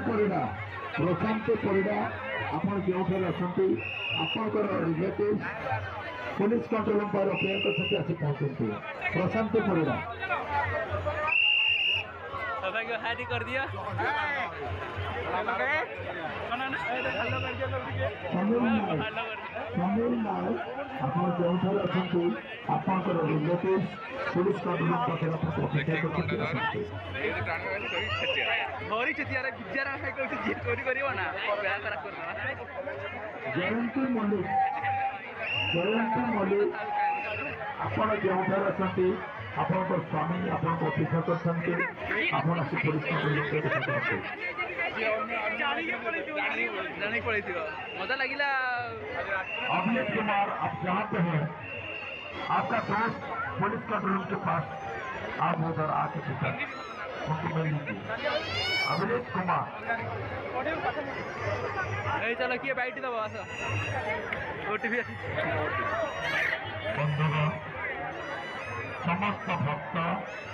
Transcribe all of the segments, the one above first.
परिडा आपण जो अच्छा आपंकर रिलेटिव पुलिस कंट्रोल पर अपेक्षा आसी पहुंचते प्रशांत परिडा हारी कर दिया समीर नायक आप जो अच्छा आपंकर रिलेटिव पुलिस कंट्रोल पाखे अपेक्षा जयंती मल्लिक आपण जो अच्छा आपण स्वामी आपण अपेक्षा कर पुलिस मजा लगिला। अभिजीत कुमार आप जहाँ पे हैं आपका दोस्त पुलिस कंट्रोल के पास आप उधर आके पूछा उनको मिल लीजिए। अभिजीत कुमार चलो किए बैठ दबा बंधुगण समस्त भक्त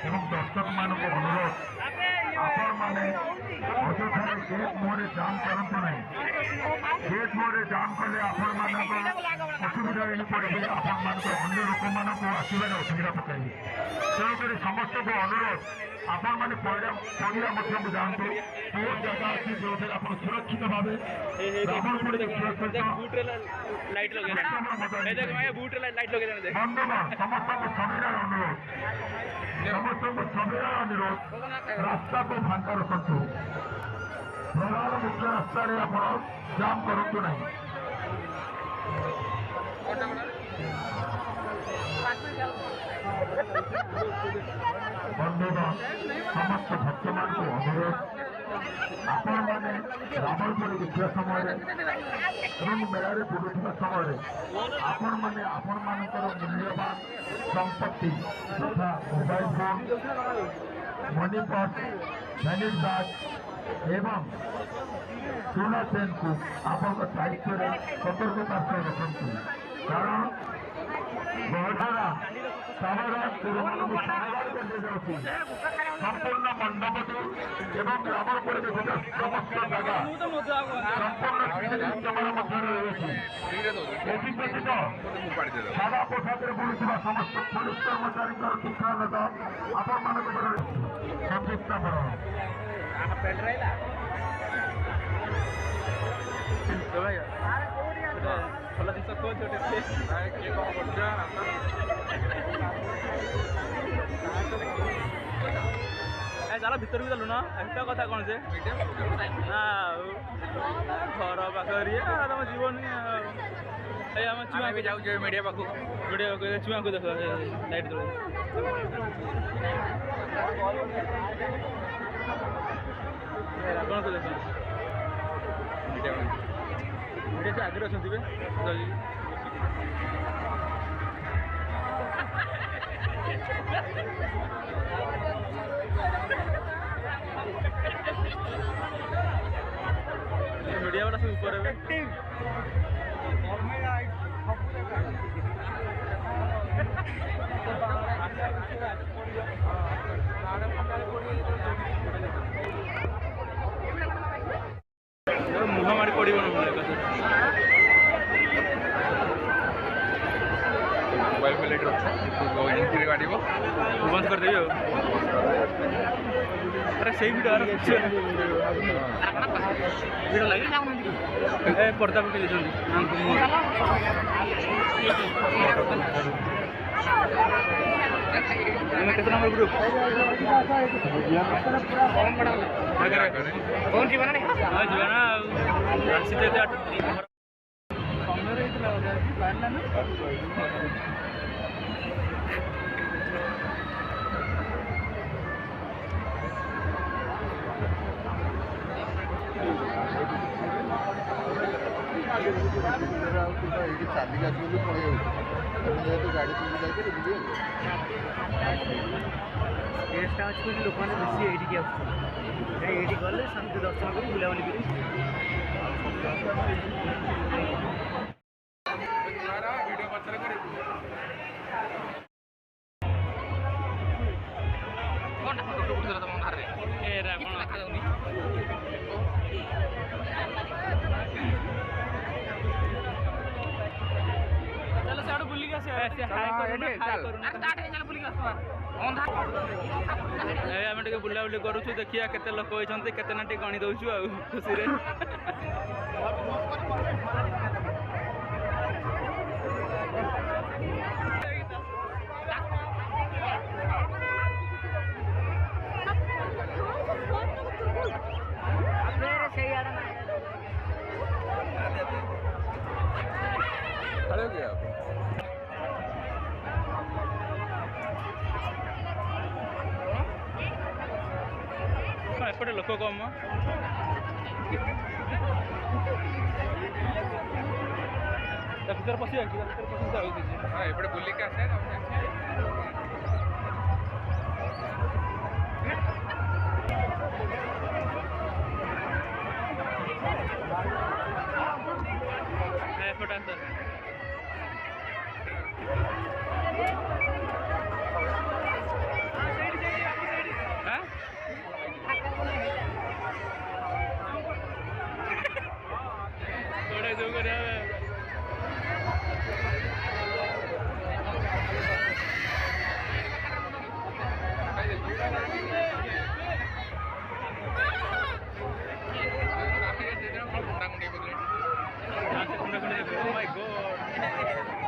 एवं दर्शक मान अनुरोध आपण मैंने अଯଥାରେ गेट मुहरे जाम करते ना गेट मुहरे जाम कले आपण मान असुविधा पड़े आपण मान अन्य लोक मान आसवे असुविधा पकड़े तेणुक समस्त को अनुरोध आपण मैंने पड़ा मध्य जातु बहुत जगह अच्छी जो आप सुरक्षित भाव बंधुगण समस्त समीरा अनुरोध रास्ता को फांका रखु प्रधान मुख्य रास्ता आप जाम करूँ ना बंधुगण समस्त भक्त मान को अनुरोध आपण मैंने रावणपुर देखा समय मेला बुलूवा समय आपण मैंने आपण मानकर मूल्यवान संपत्ति तथा mobile phone money purse valid card एवं सोना चेन को आपण दायित्व सतर्कता से रखु कारण संपूर्ण मंडपटी एवं रावणपुर समस्त जगह संपूर्ण व्यतीत सादा पोशाक बुलूवा समस्त पुलिस कर्मचारी शिक्षागत आपण मान संयुक्त ଭଲ ଜିନିଷ କହୁଛି ଚାଲ ଭିତରକୁ ଚାଲୁ ନା ଏତେ କଥା କ'ଣ ଯେ ନା ଘର ପାଖରେ ତମ ଯିବନି ଏଇ ଆମ ଛୁଆଙ୍କୁ ଯାଉଛୁ ମିଡ଼ିଆ ପାଖକୁ ଛୁଆଙ୍କୁ ଦେଖ ଲାଇଟ୍ ଦଉ ଆପଣଙ୍କୁ ଦେଖ मिडिया आगे अच्छा मीडिया वाला सब ऊपर मुह मारी पड़ मोबाइल में लेटर गाड़ी बंद करदेवी अरे से भिड लगे पर्दा पकड़ केते नंबर ग्रुप कौन जीवन जीवन चालिक आस पड़े जेहतु गाड़ी सुविधा केसटा अच्छे लोक मैंने बेसी ये गले शांति दर्शन कर बुलाबुली कर ऐसे हाय करूना हाय करूना आम टे बुलाबुली करूँ देखिए केते लोक होती केते ना गणी दौचु आ खुशी एपटे लोक कम भर पशा एपटे बुलिक आसे एपटे आस जो कर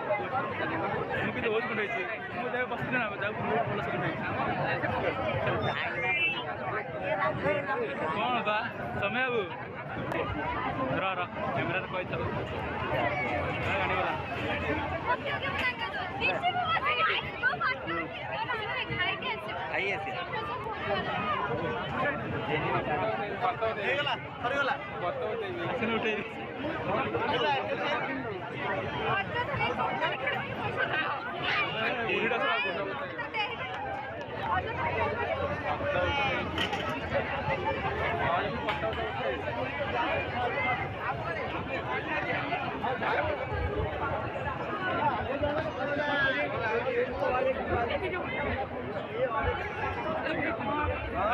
मुझे तो बहुत कुंड मुझे बस ना भल से कौन बा समय बाबू कैमेरा कही उठे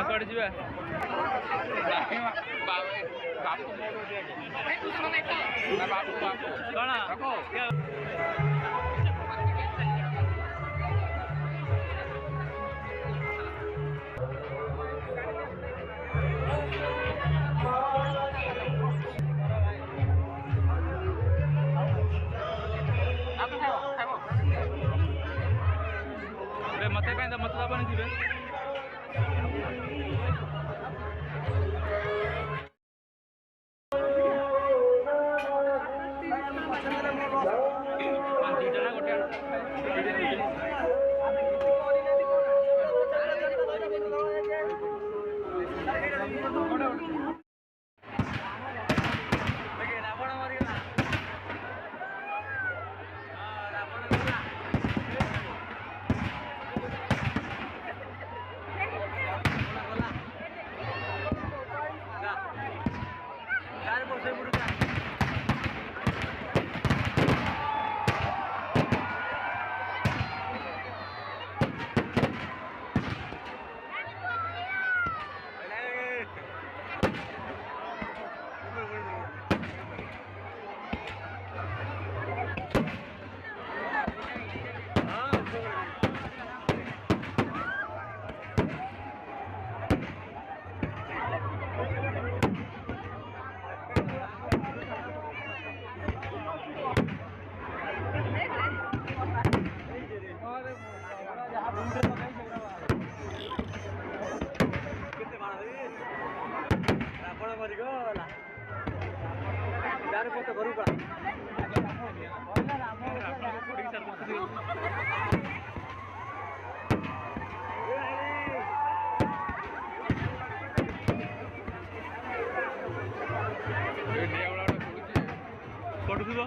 कड़े जा मत मत दबा नहीं पड़ू